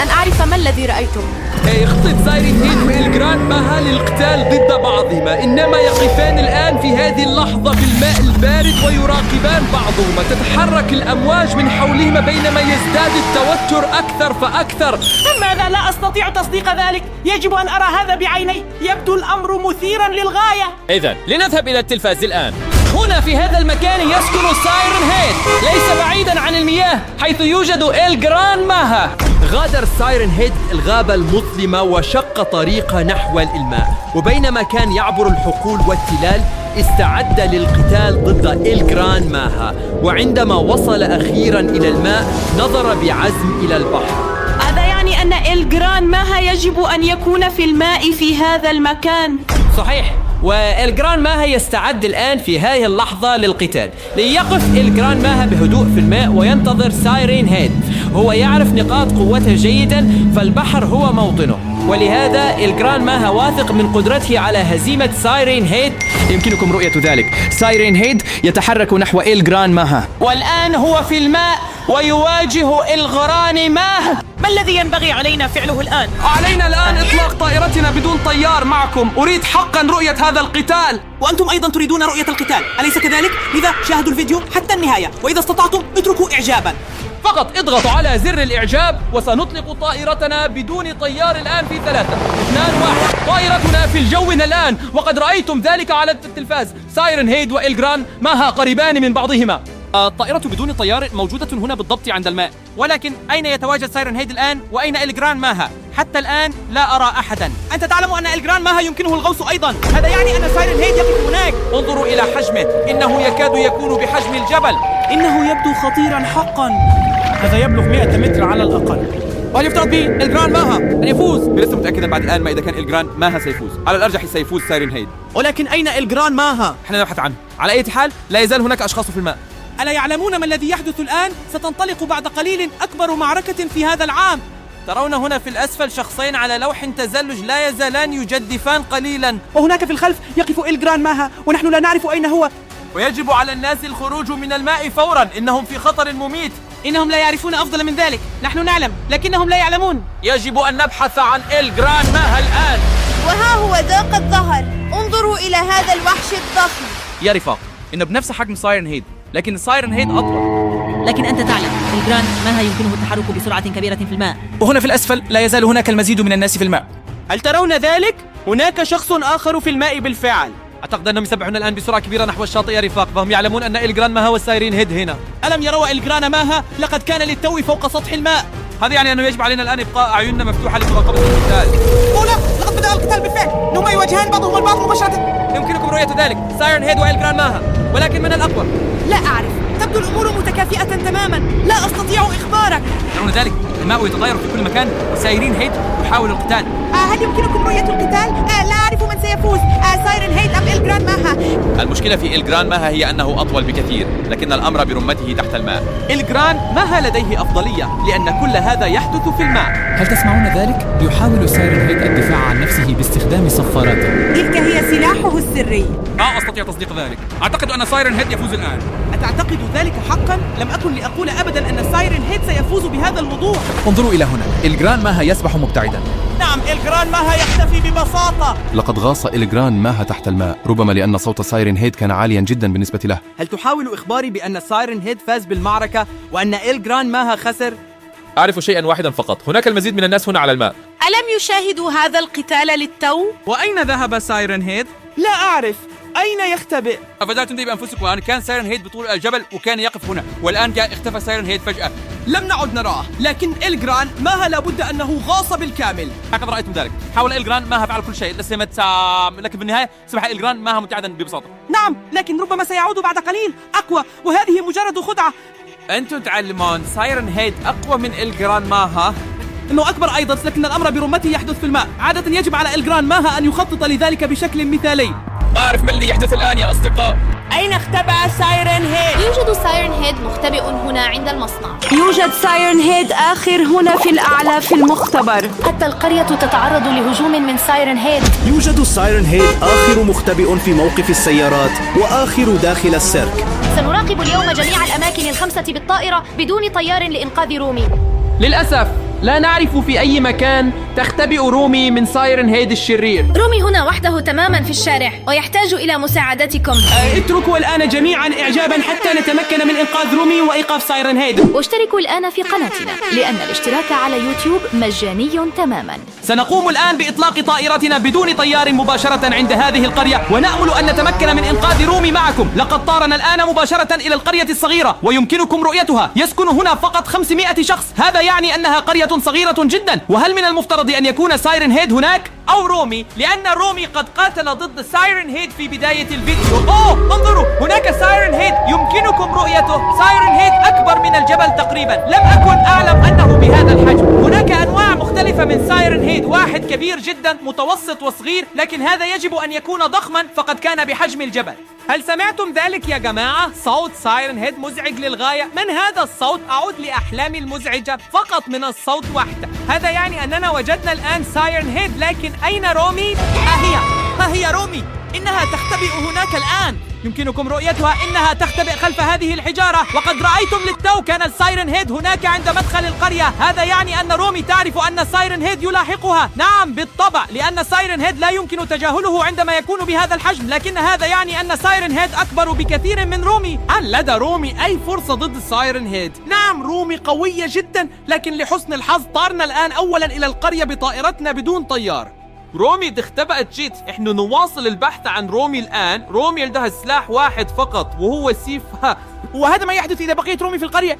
أن أعرف ما الذي رأيته. يخطط سايرين هيد وإلغراند ماها للقتال ضد بعضهما، إنما يقفان الآن في هذه اللحظة في الماء البارد ويراقبان بعضهما. تتحرك الأمواج من حولهما بينما يزداد التوتر أكثر فأكثر. ماذا؟ لا أستطيع تصديق ذلك. يجب أن أرى هذا بعيني. يبدو الأمر مثيرا للغاية. إذن لنذهب إلى التلفاز الآن. هنا في هذا المكان يسكن سايرن هيد، ليس بعيدا عن المياه، حيث يوجد إلغراند ماها. غادر سايرن هيد الغابة المظلمة وشق طريقه نحو الماء، وبينما كان يعبر الحقول والتلال استعد للقتال ضد إلغراند ماها. وعندما وصل أخيرا إلى الماء نظر بعزم إلى البحر. هذا يعني أن إلغراند ماها يجب أن يكون في الماء في هذا المكان. صحيح، وإلغراند ماها يستعد الآن في هذه اللحظة للقتال. ليقف إلغراند ماها بهدوء في الماء وينتظر سايرين هيد. هو يعرف نقاط قوته جيدا، فالبحر هو موطنه، ولهذا إلغراند ماها واثق من قدرته على هزيمة سايرين هيد. يمكنكم رؤية ذلك. سايرين هيد يتحرك نحو إلغراند ماها، والآن هو في الماء ويواجه إلغراند ماها. ما الذي ينبغي علينا فعله الآن؟ علينا الآن إطلاق طائرتنا بدون طيار معكم. أريد حقا رؤية هذا القتال. وأنتم أيضا تريدون رؤية القتال، أليس كذلك؟ لذا شاهدوا الفيديو حتى النهاية، وإذا استطعتم اتركوا إعجابا. فقط اضغطوا على زر الإعجاب وسنطلق طائرتنا بدون طيار الآن في 3 2 1. طائرتنا في الجو الآن، وقد رأيتم ذلك على التلفاز. سايرن هيد وإلغراند ماها قريبان من بعضهما. الطائرة بدون طيار موجودة هنا بالضبط عند الماء، ولكن أين يتواجد سايرن هيد الآن؟ وأين إلغراند ماها؟ حتى الآن لا أرى أحدا. أنت تعلم أن إلغراند ماها يمكنه الغوص أيضا، هذا يعني أن سايرن هيد يقف هناك. انظروا إلى حجمه، إنه يكاد يكون بحجم الجبل. إنه يبدو خطيرا حقا. هذا يبلغ 100 متر على الأقل. وهل يفترض به إلغراند ماها أن يفوز؟ لست متأكدا بعد الآن ما إذا كان إلغراند ماها سيفوز. على الأرجح سيفوز سايرن هيد. ولكن أين إلغراند ماها؟ احنا نبحث عنه. على أي حال لا يزال هناك أشخاص في الماء. ألا يعلمون ما الذي يحدث الآن؟ ستنطلق بعد قليل أكبر معركة في هذا العام. ترون هنا في الأسفل شخصين على لوح تزلج لا يزالان يجدفان قليلا، وهناك في الخلف يقف إلغراند ماها ونحن لا نعرف أين هو. ويجب على الناس الخروج من الماء فورا، إنهم في خطر مميت. إنهم لا يعرفون أفضل من ذلك، نحن نعلم لكنهم لا يعلمون. يجب أن نبحث عن إلغراند ماها الآن. وها هو ذا قد ظهر، انظروا إلى هذا الوحش الضخم. يا رفاق، إنه بنفس حجم سايرن هيد، لكن سايرن هيد أطول. لكن أنت تعلم إلغراند ماها يمكنه التحرك بسرعة كبيرة في الماء. وهنا في الأسفل لا يزال هناك المزيد من الناس في الماء. هل ترون ذلك؟ هناك شخص آخر في الماء بالفعل. أعتقد أنهم يسبحون الآن بسرعة كبيرة نحو الشاطئ يا رفاق، فهم يعلمون أن إلغراند ماها والسايرين هيد هنا. ألم يروا إلغراند ماها؟ لقد كان للتو فوق سطح الماء. هذا يعني أنه يجب علينا الآن إبقاء أعيننا مفتوحة لمراقبة القتال. لا، لقد بدأ القتال بالفعل، هما يواجهان بعضهم البعض مباشرة. يمكنكم رؤية ذلك. سايرن هيد وإلغراند ماها، ولكن من الأقوى؟ لا أعرف، تبدو الأمور متكافئة تماما، لا أستطيع إخبارك. ترون ذلك؟ الماء يتطاير في كل مكان، وسايرين هيد يحاول القتال. هل يمكنكم رؤية القتال؟ لا أعرف من سيفوز، سايرن هيد أم إلغراند ماها. المشكلة في إلغراند ماها هي أنه أطول بكثير، لكن الأمر برمته تحت الماء. إلغراند ماها لديه أفضلية، لأن كل هذا يحدث في الماء. هل تسمعون ذلك؟ يحاول سايرن هيد الدفاع عن نفسه باستخدام صفاراته. تلك هي سلاحه السري. لا أستطيع تصديق ذلك. أعتقد أن سايرن هيد يفوز الآن. أتعتقد ذلك حقا؟ لم أكن لأقول أبدا أن سايرن هيد سيفوز بهذا الوضوح. انظروا إلى هنا، إلغراند ماها يسبح مبتعدا. نعم، إلغراند ماها يختفي ببساطة. لقد غاص إلغراند ماها تحت الماء، ربما لأن صوت سايرن هيد كان عاليا جدا بالنسبة له. هل تحاول إخباري بأن سايرن هيد فاز بالمعركة وأن إلغراند ماها خسر؟ أعرف شيئا واحدا فقط، هناك المزيد من الناس هنا على الماء. ألم يشاهدوا هذا القتال للتو؟ وأين ذهب سايرن هيد؟ لا أعرف، أين يختبئ؟ أفدعتم ذي بأنفسكم الآن. كان سايرن هيد بطول الجبل وكان يقف هنا، والآن جاء اختفى سايرن هيد فجأة. لم نعد نراه، لكن إلغراند ماها لابد أنه غاص بالكامل. هكذا رأيتم ذلك. حاول إلغراند ماها فعل كل شيء لكن في النهاية سبح إلغراند ماها مبتعدا ببساطة. نعم، لكن ربما سيعود بعد قليل أقوى، وهذه مجرد خدعة. أنتم تعلمون سايرن هيد أقوى من إلغراند ماها. إنه أكبر أيضا، لكن الأمر برمته يحدث في الماء. عادة يجب على إلغراند ماها أن يخطط لذلك بشكل مثالي. أعرف ما الذي يحدث الآن يا أصدقاء. أين اختبأ سايرن هيد؟ يوجد سايرن هيد مختبئ هنا عند المصنع. يوجد سايرن هيد آخر هنا في الأعلى في المختبر. حتى القرية تتعرض لهجوم من سايرن هيد. يوجد سايرن هيد آخر مختبئ في موقف السيارات وآخر داخل السيرك. سنراقب اليوم جميع الأماكن الخمسة بالطائرة بدون طيار لإنقاذ رومي. للأسف لا نعرف في أي مكان تختبئ رومي من سايرن هيد الشرير. رومي هنا وحده تماما في الشارع ويحتاج إلى مساعدتكم. اتركوا الآن جميعا إعجابا حتى نتمكن من إنقاذ رومي وإيقاف سايرن هيد. واشتركوا الآن في قناتنا لأن الاشتراك على يوتيوب مجاني تماما. سنقوم الآن بإطلاق طائرتنا بدون طيار مباشرة عند هذه القرية، ونأمل أن نتمكن من إنقاذ رومي معكم. لقد طارنا الآن مباشرة إلى القرية الصغيرة ويمكنكم رؤيتها. يسكن هنا فقط 500 شخص، هذا يعني أنها قرية صغيرة جدا. وهل من المفترض أن يكون سايرن هيد هناك؟ أو رومي، لأن رومي قد قاتل ضد سايرن هيد في بداية الفيديو. انظروا، هناك سايرن هيد يمكنكم رؤيته. سايرن هيد أكبر من الجبل تقريبا، لم أكن أعلم أنه بهذا الحجم. هناك أنواع مختلفة من سايرن هيد، واحد كبير جدا، متوسط وصغير، لكن هذا يجب أن يكون ضخما فقد كان بحجم الجبل. هل سمعتم ذلك يا جماعة؟ صوت سايرن هيد مزعج للغاية. من هذا الصوت؟ أعود لأحلامي المزعجة فقط من الصوت وحده. هذا يعني أننا وجدنا الآن سايرن هيد، لكن أين رومي؟ ها هي رومي، إنها تختبئ هناك الآن. يمكنكم رؤيتها، إنها تختبئ خلف هذه الحجارة. وقد رأيتم للتو كان السايرن هيد هناك عند مدخل القرية. هذا يعني أن رومي تعرف أن السايرن هيد يلاحقها. نعم بالطبع، لأن السايرن هيد لا يمكن تجاهله عندما يكون بهذا الحجم، لكن هذا يعني أن سايرن هيد أكبر بكثير من رومي. هل لدى رومي أي فرصة ضد السايرن هيد؟ نعم، رومي قوية جدا، لكن لحسن الحظ طارنا الآن أولا إلى القرية بطائرتنا بدون طيار. رومي اختبأت جيت. احنا نواصل البحث عن رومي الآن. رومي عندها سلاح واحد فقط وهو سيفها. وهذا ما يحدث إذا بقيت رومي في القرية.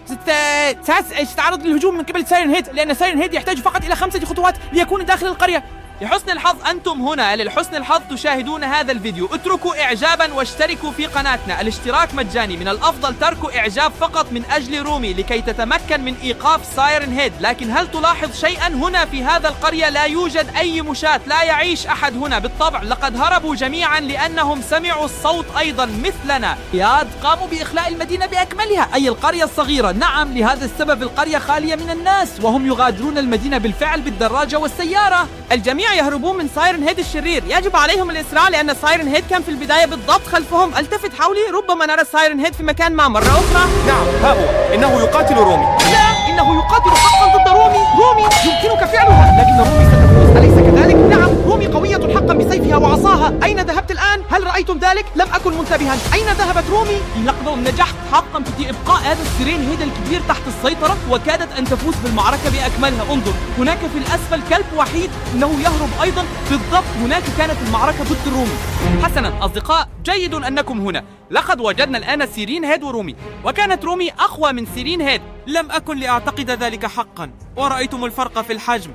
ستتعرض للهجوم من قبل سايرن هيد، لأن سايرن هيد يحتاج فقط إلى 5 خطوات ليكون داخل القرية. لحسن الحظ أنتم هنا، لحسن الحظ تشاهدون هذا الفيديو. اتركوا إعجابا واشتركوا في قناتنا. الاشتراك مجاني. من الأفضل ترك إعجاب فقط من أجل رومي لكي تتمكن من إيقاف سايرن هيد. لكن هل تلاحظ شيئا هنا في هذا القرية؟ لا يوجد أي مشاة، لا يعيش أحد هنا. بالطبع لقد هربوا جميعا لأنهم سمعوا الصوت أيضا مثلنا. ياد قاموا بإخلاء المدينة بأكملها، أي القرية الصغيرة. نعم، لهذا السبب القرية خالية من الناس، وهم يغادرون المدينة بالفعل بالدراجة والسيارة. الجميع يهربون من سايرن هيد الشرير. يجب عليهم الإسراع لأن سايرن هيد كان في البداية بالضبط خلفهم. التفت حولي، ربما نرى سايرن هيد في مكان ما مرة أخرى. نعم، ها هو، إنه يقاتل رومي. لا، إنه يقاتل حقا ضد رومي. رومي يمكنك فعلها، لكن رومي ستفوز، أليس كذلك؟ نعم، رومي قوية حقا بسيفها وعصاها. أين ذهبت الآن؟ هل رأيتم ذلك؟ لم أكن منتبها. أين ذهبت رومي؟ لقد نجحت حقا في إبقاء هذا السيرين هيد الكبير تحت السيطرة، وكادت أن تفوز بالمعركة بأكملها. انظر، هناك في الأسفل كلب وحيد، إنه يهرب أيضا. بالضبط، هناك كانت المعركة ضد رومي. حسنا أصدقاء، جيد أنكم هنا. لقد وجدنا الآن سيرين هيد ورومي، وكانت رومي أقوى من سيرين هيد. لم أكن لأعتقد ذلك حقا، ورأيتم الفرق في الحجم.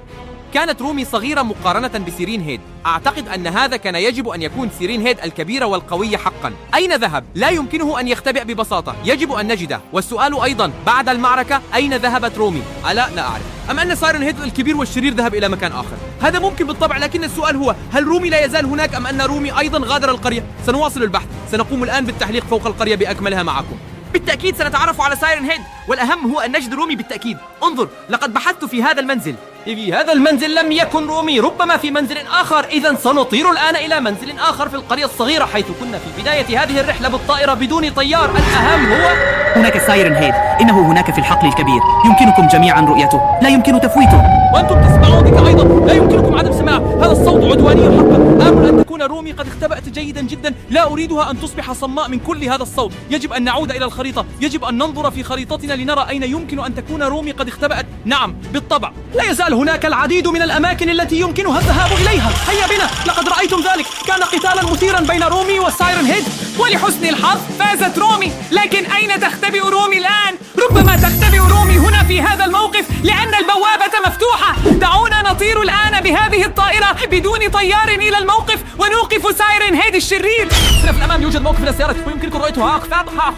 كانت رومي صغيرة مقارنة بسيرين هيد. أعتقد أن هذا كان يجب أن يكون سيرين هيد الكبيرة والقوية حقا. أين ذهب؟ لا يمكنه أن يختبئ ببساطة، يجب أن نجده. والسؤال أيضا بعد المعركة، أين ذهبت رومي؟ لا أعرف. أم أن سايرن هيد الكبير والشرير ذهب إلى مكان آخر؟ هذا ممكن بالطبع، لكن السؤال هو، هل رومي لا يزال هناك أم أن رومي أيضا غادر القرية؟ سنواصل البحث. سنقوم الآن بالتحليق فوق القرية بأكملها معكم. بالتأكيد سنتعرف على سايرن هيد، والأهم هو أن نجد رومي بالتأكيد. انظر، لقد بحثت في هذا المنزل. في هذا المنزل لم يكن رومي، ربما في منزل آخر. إذا سنطير الآن إلى منزل آخر في القرية الصغيرة، حيث كنا في بداية هذه الرحلة بالطائرة بدون طيار. الأهم هو هناك سايرن هيد، إنه هناك في الحقل الكبير، يمكنكم جميعا رؤيته، لا يمكن تفويته. وأنتم تسمعون ذلك أيضا، لا يمكنكم عدم سماعه. هذا الصوت عدواني حقا. آمل أن تكون رومي قد اختبأت جيدا جدا. لا أريدها أن تصبح صماء من كل هذا الصوت. يجب أن نعود إلى الخريطة، يجب أن ننظر في خريطتنا لنرى أين يمكن أن تكون رومي قد اختبأت. نعم بالطبع، لا يزال هناك العديد من الأماكن التي يمكنها الذهاب إليها. هيا بنا، لقد رأيتم ذلك. كان قتالا مثيرا بين رومي وسايرن هيد، ولحسن الحظ فازت رومي. لكن أين تختبئ رومي الآن؟ ربما تختبئ رومي هنا في هذا الموقف، لأن البوابة مفتوحة. دعونا نطير الآن بهذه الطائرة بدون طيار إلى الموقف ونوقف سايرن هيد الشرير. هنا في الأمام يوجد موقف للسيارات، ويمكنكم رؤيته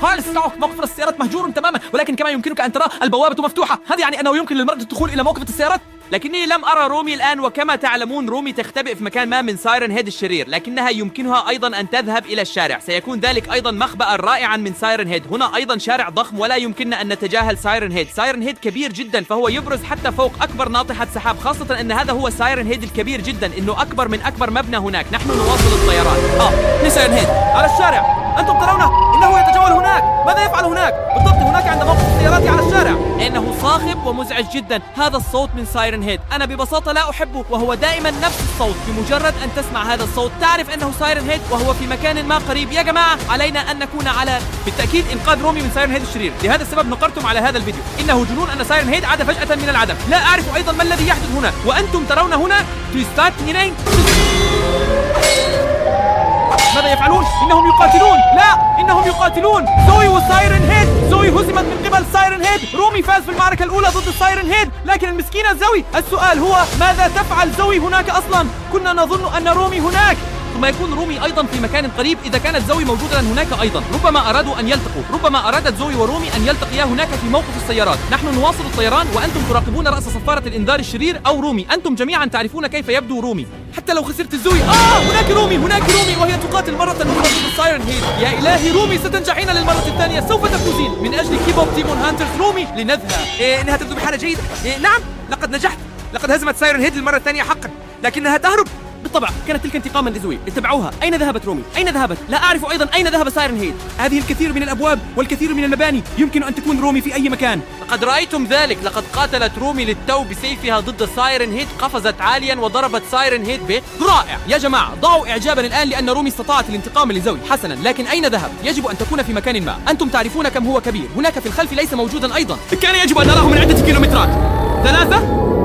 خالص. موقف السيارات مهجور تماما، ولكن كما يمكنك أن ترى البوابة مفتوحة. هذا يعني أنه يمكن للمرأة الدخول إلى موقف السيارات. لكني لم أرى رومي الآن، وكما تعلمون رومي تختبئ في مكان ما من سايرن هيد الشرير، لكنها يمكنها أيضا أن تذهب إلى الشارع. سيكون ذلك أيضا مخبأ رائعا من سايرن هيد. هنا أيضا شارع ضخم، ولا يمكننا أن نتجاهل سايرن هيد. سايرن هيد كبير جدا، فهو يبرز حتى فوق أكبر ناطحة سحاب، خاصة أن هذا هو سايرن هيد الكبير جدا، إنه أكبر من أكبر مبنى هناك. نحن نواصل الطيران. سايرن هيد على الشارع، أنتم ترونه، إنه يتجول هناك. ماذا يفعل هناك؟ بالضبط، هناك عند موقف السيارات على الشارع. إنه صاخب ومزعج جدا. هذا الصوت من سايرن هيد أنا ببساطة لا أحبه، وهو دائما نفس الصوت. بمجرد أن تسمع هذا الصوت تعرف أنه سايرن هيد وهو في مكان ما قريب. يا جماعة علينا أن نكون على بالتأكيد إنقاذ رومي من سايرن هيد الشرير. لهذا السبب نقرتم على هذا الفيديو. إنه جنون أن سايرن هيد عاد فجأة من العدم. لا أعرف أيضا ما الذي يحدث هنا، وأنتم ترون هنا تويستات اثنين. ماذا يفعلون؟ إنهم يقاتلون. لا، إنهم يقاتلون. زوي وسايرن هيد. زوي هزمت من قبل سايرن هيد. رومي فاز في المعركة الأولى ضد سايرن هيد، لكن المسكينة زوي. السؤال هو ماذا تفعل زوي هناك أصلا؟ كنا نظن أن رومي هناك، ثم يكون رومي أيضا في مكان قريب. إذا كانت زوي موجودة هناك أيضا، ربما أرادوا أن يلتقوا. ربما أرادت زوي ورومي أن يلتقيا هناك في موقف السيارات. نحن نواصل الطيران وأنتم تراقبون رأس صفارة الإنذار الشرير أو رومي. أنتم جميعا تعرفون كيف يبدو رومي. حتى لو خسرت الزوي هناك رومي، هناك رومي وهي تقاتل مرة أخرى ضد سايرن هيد. يا إلهي رومي ستنجحين للمرة الثانية، سوف تفوزين من أجل كيبوب تيمون هانترز. رومي لنذهب. إنها تبدو بحالة جيدة. نعم لقد نجحت، لقد هزمت سايرن هيد للمرة الثانية حقا، لكنها تهرب. بالطبع كانت تلك انتقاما لزوي. اتبعوها. أين ذهبت رومي؟ أين ذهبت؟ لا أعرف أيضا أين ذهب سايرن هيد. هذه الكثير من الأبواب والكثير من المباني، يمكن أن تكون رومي في أي مكان. لقد رأيتم ذلك. لقد قاتلت رومي للتو بسيفها ضد سايرن هيد، قفزت عاليا وضربت سايرن هيد رائع. يا جماعة ضعوا إعجابا الآن لأن رومي استطاعت الانتقام لزوي. حسنا، لكن أين ذهب؟ يجب أن تكون في مكان ما. أنتم تعرفون كم هو كبير. هناك في الخلف ليس موجودا أيضا. كان يجب أن نراه من عدة كيلومترات. 3؟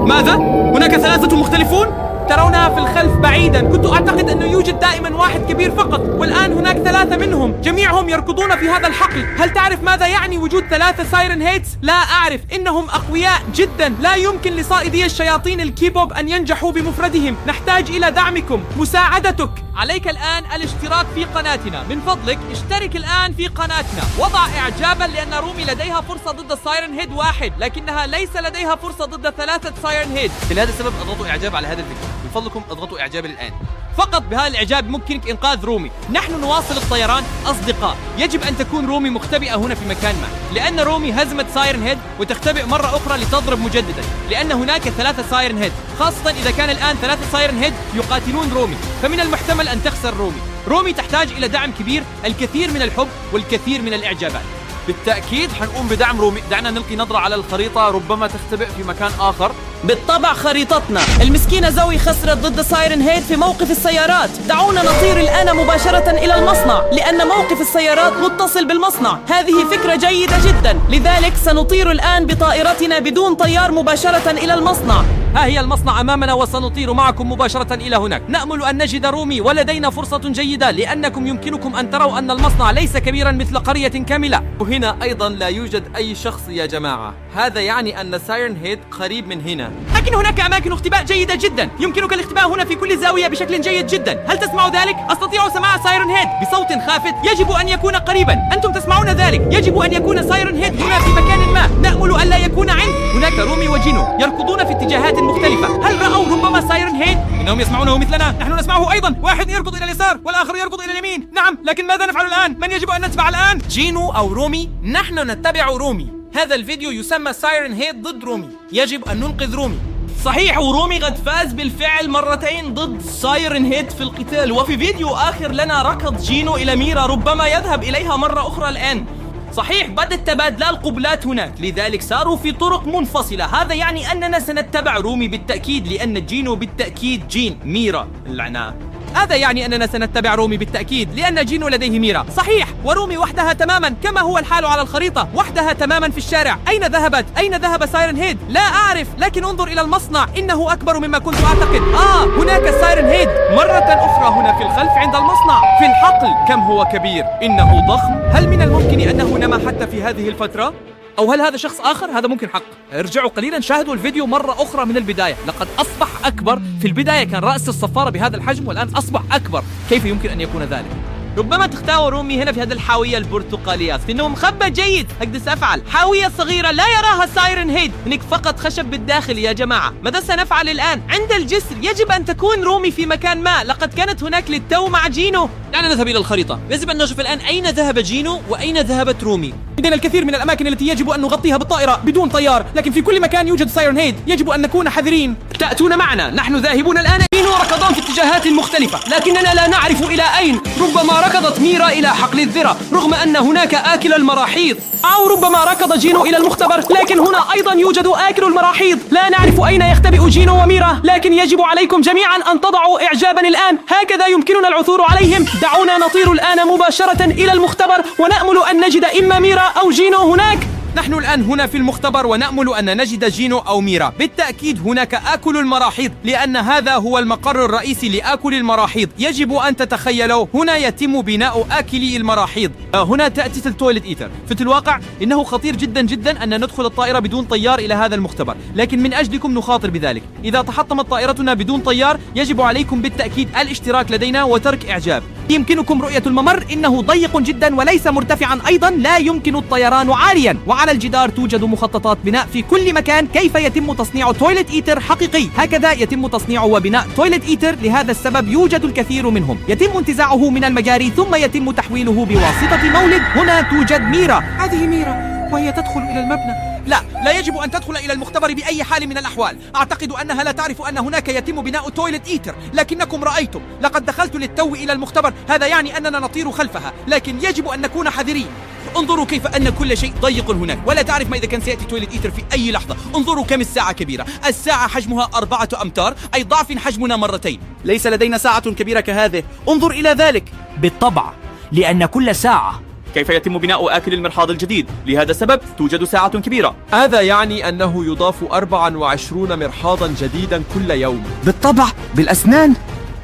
ماذا؟ هناك 3 مختلفون؟ ترونها في الخلف بعيدا. كنت أعتقد أنه يوجد دائما واحد كبير فقط، والآن هناك 3 منهم، جميعهم يركضون في هذا الحقل. هل تعرف ماذا يعني وجود 3 سايرن هيدز؟ لا أعرف. إنهم أقوياء جدا. لا يمكن لصائدي الشياطين الكيبوب أن ينجحوا بمفردهم. نحتاج إلى دعمكم، مساعدتك. عليك الآن الاشتراك في قناتنا. من فضلك اشترك الآن في قناتنا. وضع إعجابا لأن رومي لديها فرصة ضد سايرن هيد واحد، لكنها ليس لديها فرصة ضد 3 سايرن هيد. لهذا السبب اضغطوا إعجاب على هذا الفيديو. من فضلكم اضغطوا إعجابا الآن. فقط بهذا الإعجاب ممكنك إنقاذ رومي. نحن نواصل الطيران أصدقاء. يجب أن تكون رومي مختبئة هنا في مكان ما، لأن رومي هزمت سايرن هيد وتختبئ مرة أخرى لتضرب مجددا، لأن هناك 3 سايرن هيد، خاصة إذا كان الآن 3 سايرن هيد يقاتلون رومي، فمن المحتمل أن تخسر رومي. رومي تحتاج إلى دعم كبير، الكثير من الحب والكثير من الإعجابات. بالتأكيد حنقوم بدعم رومي. دعنا نلقي نظرة على الخريطة، ربما تختبئ في مكان آخر. بالطبع خريطتنا. المسكينة زوي خسرت ضد سايرن هيد في موقف السيارات. دعونا نطير الآن مباشرة إلى المصنع، لأن موقف السيارات متصل بالمصنع. هذه فكرة جيدة جدا، لذلك سنطير الآن بطائرتنا بدون طيار مباشرة إلى المصنع. ها هي المصنع أمامنا وسنطير معكم مباشرة إلى هناك. نأمل أن نجد رومي ولدينا فرصة جيدة، لأنكم يمكنكم أن تروا أن المصنع ليس كبيرا مثل قرية كاملة. وهنا أيضا لا يوجد أي شخص يا جماعة. هذا يعني أن سايرن هيد قريب من هنا، لكن هناك أماكن اختباء جيدة جدا. يمكنك الاختباء هنا في كل زاوية بشكل جيد جدا. هل تسمع ذلك؟ أستطيع سماع سايرن هيد بصوت خافت. يجب أن يكون قريبا. أنتم تسمعون ذلك؟ يجب أن يكون سايرن هيد هنا في مكان ما. نأمل أن لا يكون هناك رومي وجينو يركضون في اتجاهات مختلفة. هل رأوا ربما سايرن هيد؟ إنهم يسمعونه مثلنا، نحن نسمعه أيضا. واحد يركض إلى اليسار والآخر يركض إلى اليمين. نعم، لكن ماذا نفعل الآن؟ من يجب أن نتبع الآن؟ جينو أو رومي؟ نحن نتبع رومي. هذا الفيديو يسمى سايرن هيد ضد رومي. يجب أن ننقذ رومي. صحيح، ورومي قد فاز بالفعل مرتين ضد سايرن هيد في القتال، وفي فيديو آخر لنا ركض جينو إلى ميرا، ربما يذهب إليها مرة أخرى الآن. صحيح، بدت تبادل القبلات هناك، لذلك ساروا في طرق منفصلة. هذا يعني أننا سنتبع رومي بالتأكيد، لأن جينو بالتأكيد جين ميرا اللعنة. هذا يعني أننا سنتبع رومي بالتأكيد، لأن جينو لديه ميرا. صحيح، ورومي وحدها تماما كما هو الحال على الخريطة، وحدها تماما في الشارع. أين ذهبت؟ أين ذهب سايرن هيد؟ لا أعرف، لكن انظر إلى المصنع، إنه أكبر مما كنت أعتقد. هناك سايرن هيد مرة أخرى هنا في الخلف عند المصنع في الحقل. كم هو كبير، إنه ضخم. هل من الممكن أنه نما حتى في هذه الفترة؟ أو هل هذا شخص آخر؟ هذا ممكن حق. ارجعوا قليلا، شاهدوا الفيديو مرة أخرى من البداية. لقد أصبح أكبر. في البداية كان رأس الصفارة بهذا الحجم، والآن أصبح أكبر. كيف يمكن أن يكون ذلك؟ ربما تختار رومي هنا في هذه الحاوية البرتقالية، إنه مخبى جيد. هكذا سأفعل. حاوية صغيرة لا يراها سايرن هيد، هناك فقط خشب بالداخل يا جماعة. ماذا سنفعل الآن؟ عند الجسر يجب أن تكون رومي في مكان ما. لقد كانت هناك للتو مع جينو. دعنا نذهب إلى الخريطة. يجب أن نشوف الآن أين ذهب جينو وأين ذهبت رومي. لدينا الكثير من الأماكن التي يجب أن نغطيها بالطائرة بدون طيار، لكن في كل مكان يوجد سايرن هيد. يجب أن نكون حذرين. تأتون معنا، نحن ذاهبون الآن. جينو ركضان في اتجاهات مختلفة، لكننا لا نعرف إلى أين. ربما ركضت ميرا إلى حقل الذرة، رغم أن هناك آكل المراحيض. أو ربما ركض جينو إلى المختبر، لكن هنا أيضا يوجد آكل المراحيض. لا نعرف أين يختبئ جينو وميرا، لكن يجب عليكم جميعا أن تضعوا إعجابا الآن، هكذا يمكننا العثور عليهم. دعونا نطير الآن مباشرة إلى المختبر ونأمل أن نجد إما ميرا أو جينو هناك. نحن الآن هنا في المختبر ونأمل أن نجد جينو أو ميرا. بالتأكيد هناك آكل المراحيض، لأن هذا هو المقر الرئيسي لآكل المراحيض. يجب أن تتخيلوا هنا يتم بناء آكلي المراحيض. هنا تأتي التويلت إيتر. في الواقع إنه خطير جدا جدا أن ندخل الطائرة بدون طيار إلى هذا المختبر، لكن من أجلكم نخاطر بذلك. إذا تحطمت طائرتنا بدون طيار يجب عليكم بالتأكيد الاشتراك لدينا وترك إعجاب. يمكنكم رؤية الممر، إنه ضيق جدا وليس مرتفعا أيضا، لا يمكن الطيران عاليا. وعلى الجدار توجد مخططات بناء في كل مكان كيف يتم تصنيع تويلت إيتر حقيقي. هكذا يتم تصنيع وبناء تويلت إيتر، لهذا السبب يوجد الكثير منهم. يتم انتزاعه من المجاري ثم يتم تحويله بواسطة مولد. هنا توجد ميرا، هذه ميرا وهي تدخل إلى المبنى. لا يجب أن تدخل إلى المختبر بأي حال من الأحوال. أعتقد أنها لا تعرف أن هناك يتم بناء تويلت إيتر، لكنكم رأيتم. لقد دخلت للتو إلى المختبر، هذا يعني أننا نطير خلفها، لكن يجب أن نكون حذرين. انظروا كيف أن كل شيء ضيق هناك، ولا تعرف ما إذا كان سيأتي تويلت إيتر في أي لحظة. انظروا كم الساعة كبيرة، الساعة حجمها 4 أمتار، أي ضعف حجمنا مرتين. ليس لدينا ساعة كبيرة كهذه، انظر إلى ذلك. بالطبع، لأن كل ساعة. كيف يتم بناء آكل المرحاض الجديد؟ لهذا السبب توجد ساعة كبيرة. هذا يعني أنه يضاف 24 مرحاضا جديدا كل يوم. بالطبع، بالأسنان.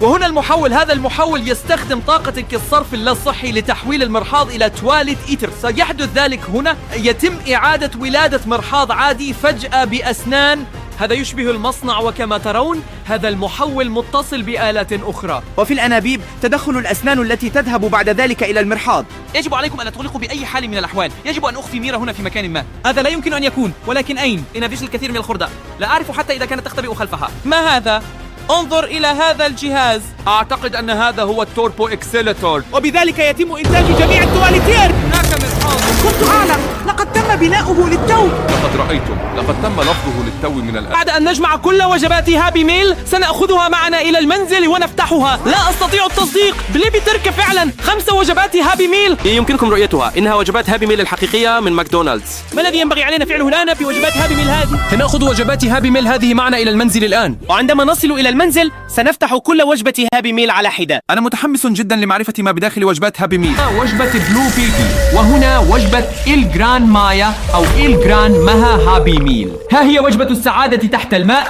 وهنا المحول، هذا المحول يستخدم طاقة كالصرف اللا صحي لتحويل المرحاض إلى تواليت إيتر. سيحدث ذلك هنا، يتم إعادة ولادة مرحاض عادي فجأة بأسنان. هذا يشبه المصنع، وكما ترون هذا المحول متصل بآلات أخرى. وفي الأنابيب تدخل الأسنان التي تذهب بعد ذلك إلى المرحاض. يجب عليكم أن تغلقوا بأي حال من الأحوال. يجب أن أخفي ميرا هنا في مكان ما. هذا لا يمكن أن يكون، ولكن أين؟ إن فيش الكثير من الخردة، لا أعرف حتى إذا كانت تختبئ خلفها. ما هذا؟ انظر إلى هذا الجهاز. أعتقد أن هذا هو التوربو إكسيلاتور، وبذلك يتم إنتاج جميع التواليتير. هناك مرحاض. كنت أعلم، لقد تم بناؤه للتو. لقد رأيتم، لقد تم لفظه للتو من الآن. بعد أن نجمع كل وجبات هابي ميل سنأخذها معنا إلى المنزل ونفتحها. لا أستطيع التصديق، بليبي تركة فعلا 5 وجبات هابي ميل. يمكنكم رؤيتها، إنها وجبات هابي ميل الحقيقية من ماكدونالدز. ما الذي ينبغي علينا فعله الآن في وجبات هابي ميل هذه؟ سنأخذ وجبات هابي ميل هذه معنا إلى المنزل الآن، وعندما نصل إلى المنزل سنفتح كل وجبة هابي ميل على حدة. أنا متحمس جدا لمعرفة ما بداخل وجبات هابي ميل. وجبة بلو بيتي، وهنا وجبة إل جران مايا أو إل جران ماها هابي ميل. ها هي وجبة السعادة تحت الماء.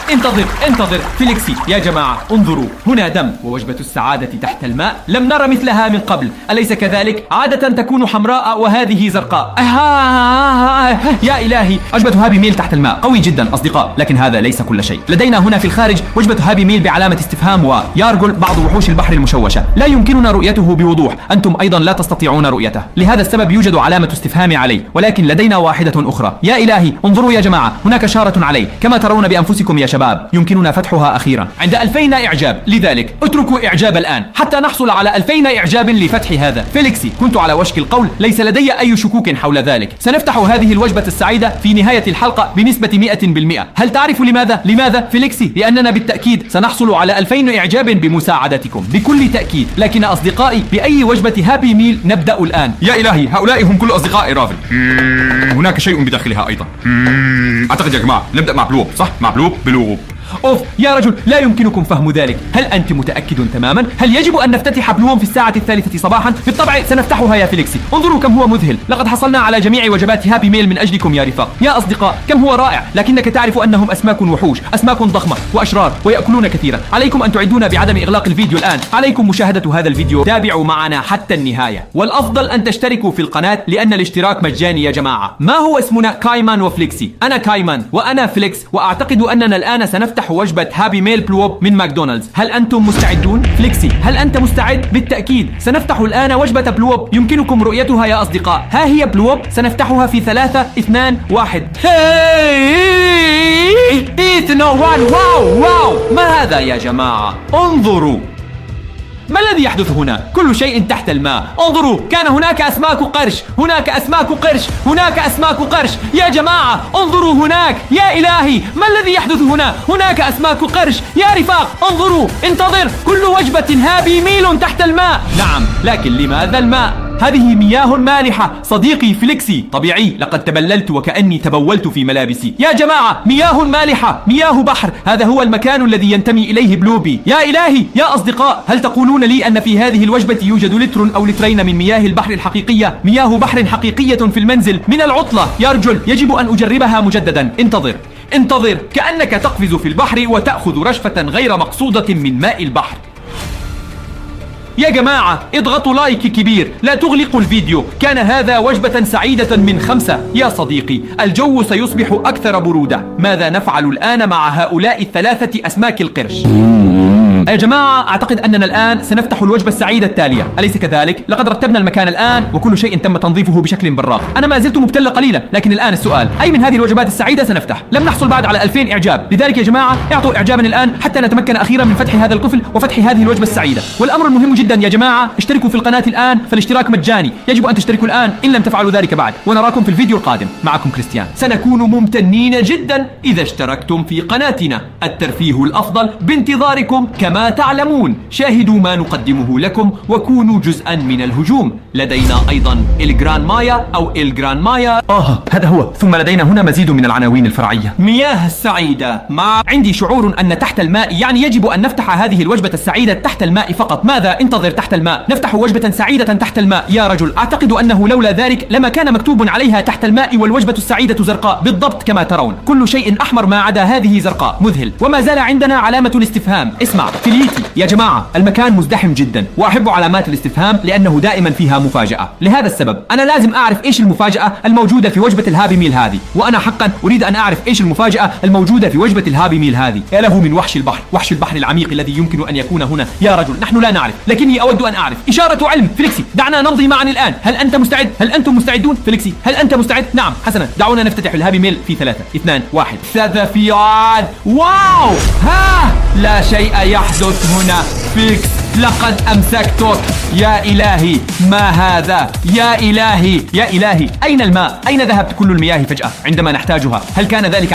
انتظر فيليكسي يا جماعة، انظروا هنا دم. ووجبة السعادة تحت الماء لم نرى مثلها من قبل، أليس كذلك؟ عادة تكون حمراء وهذه زرقاء. يا إلهي، وجبة هابي ميل تحت الماء قوي جدا أصدقاء، لكن هذا ليس كل شيء. لدينا هنا في الخارج وجبة هابي ميل بعلامة استفهام، ويارجل بعض وحوش البحر المشوشة، لا يمكننا رؤيته بوضوح. أنتم أيضا لا تستطيعون رؤيته، لهذا السبب يوجد علامة استفهام عليه، ولكن لدينا واحدة أخرى. يا إلهي، انظروا يا جماعة، هناك شارة عليه كما ترون بأنفسكم يا شباب. يمكننا فتحها أخيرا عند 2000 إعجاب، لذلك اتركوا إعجاب الآن حتى نحصل على 2000 إعجاب لفتح هذا. فيليكسي، كنت على وشك القول، ليس لدي أي شكوك حول ذلك. سنفتح هذه الوجبة السعيدة في نهاية الحلقة بنسبة 100%. هل تعرف لماذا فيليكسي؟ لأننا بالتأكيد سنحصل على 2000 إعجاب بمساعدتكم بكل تأكيد. لكن أصدقائي، بأي وجبة هابي ميل نبدأ الآن؟ يا إلهي، هؤلاء هم كل أصدقائي رافل. هناك شيء بداخلها أيضا. أعتقد يا جماعة نبدأ مع بلوب، صح؟ مع بلوب. أوف يا رجل، لا يمكنكم فهم ذلك. هل أنت متأكد تماما؟ هل يجب أن نفتتح بلوم في الساعة 3 صباحا؟ بالطبع سنفتحها يا فيليكسي. انظروا كم هو مذهل، لقد حصلنا على جميع وجبات هابي ميل من أجلكم يا رفاق. يا أصدقاء، كم هو رائع، لكنك تعرف أنهم أسماك وحوش، أسماك ضخمة وأشرار ويأكلون كثيرا. عليكم أن تعدونا بعدم إغلاق الفيديو الآن. عليكم مشاهدة هذا الفيديو، تابعوا معنا حتى النهاية، والأفضل أن تشتركوا في القناة لأن الاشتراك مجاني يا جماعة. ما هو اسمنا؟ كايمان وفليكسي. أنا كايمان وأنا فليكس، وأعتقد أننا الآن سنفتح وجبة هابي ميل بلوب من ماكدونالدز. هل أنتم مستعدون؟ فليكسي، هل أنت مستعد؟ بالتأكيد. سنفتح الآن وجبة بلوب، يمكنكم رؤيتها يا أصدقاء. ها هي بلوب، سنفتحها في 3 2 1. واو، ما هذا يا جماعة؟ انظروا. ما الذي يحدث هنا؟ كل شيء تحت الماء. انظروا، كان هناك أسماك قرش، هناك أسماك قرش، هناك أسماك قرش. يا جماعة انظروا هناك، يا إلهي ما الذي يحدث هنا؟ هناك أسماك قرش. يا رفاق انظروا، انتظر، كل وجبة هابي ميل تحت الماء. نعم، لكن لماذا الماء؟ هذه مياه مالحة صديقي فليكسي. طبيعي، لقد تبللت وكأني تبولت في ملابسي. يا جماعة، مياه مالحة، مياه بحر، هذا هو المكان الذي ينتمي إليه بلوبي. يا إلهي، يا أصدقاء، هل تقولون لي أن في هذه الوجبة يوجد لتر أو لترين من مياه البحر الحقيقية؟ مياه بحر حقيقية في المنزل من العطلة. يا رجل، يجب أن أجربها مجددا. انتظر انتظر، كأنك تقفز في البحر وتأخذ رشفة غير مقصودة من ماء البحر. يا جماعة اضغطوا لايك كبير، لا تغلقوا الفيديو. كان هذا وجبة سعيدة من 5. يا صديقي، الجو سيصبح أكثر برودة. ماذا نفعل الآن مع هؤلاء ال3 أسماك القرش؟ يا جماعة أعتقد أننا الآن سنفتح الوجبة السعيدة التالية، أليس كذلك؟ لقد رتبنا المكان الآن وكل شيء تم تنظيفه بشكل براق. أنا ما زلت مبتلة قليلا، لكن الآن السؤال، أي من هذه الوجبات السعيدة سنفتح؟ لم نحصل بعد على 2000 إعجاب، لذلك يا جماعة اعطوا إعجابا الآن حتى نتمكن أخيرا من فتح هذا القفل وفتح هذه الوجبة السعيدة. والأمر المهم جدا يا جماعة، اشتركوا في القناة الآن، فالاشتراك مجاني، يجب أن تشتركوا الآن إن لم تفعلوا ذلك بعد. ونراكم في الفيديو القادم. معكم كريستيان. سنكون ممتنين جدا إذا اشتركتم في قناتنا. الترفيه الأفضل بانتظاركم كما تعلمون. شاهدوا ما نقدمه لكم وكونوا جزءا من الهجوم. لدينا أيضا الجران مايا أو الجران مايا. هذا هو. ثم لدينا هنا مزيد من العناوين الفرعية. مياه السعيدة. عندي شعور أن تحت الماء يعني يجب أن نفتح هذه الوجبة السعيدة تحت الماء فقط. ماذا؟ انتظر، تحت الماء. نفتح وجبة سعيدة تحت الماء. يا رجل، أعتقد أنه لولا ذلك لما كان مكتوب عليها تحت الماء والوجبة السعيدة زرقاء بالضبط كما ترون. كل شيء أحمر ما عدا هذه زرقاء. مذهل. وما زال عندنا علامة الاستفهام. اسمع فيليتي يا جماعة، المكان مزدحم جدا وأحب علامات الاستفهام لأنه دائما فيها مفاجأة. لهذا السبب أنا لازم أعرف إيش المفاجأة الموجودة في وجبة الهابي ميل هذه، وأنا حقا أريد أن أعرف إيش المفاجأة الموجودة في وجبة الهابي ميل هذه. يا له من وحش البحر، وحش البحر العميق الذي يمكن أن يكون هنا. يا رجل، نحن لا نعرف، لكني أود أن أعرف. إشارة علم. فليكسي، دعنا نمضي معا الآن. هل أنت مستعد؟ هل أنتم مستعدون؟ فليكسي، هل أنت مستعد؟ نعم، حسنا، دعونا نفتتح الهابي ميل في 3 2 1. ثلاثيات. واو، لا شيء يحدث هنا. فيكس، لقد أمسكتك. يا إلهي ما هذا؟ يا إلهي، يا إلهي، أين الماء؟ أين ذهبت كل المياه فجأة عندما نحتاجها؟ هل كان ذلك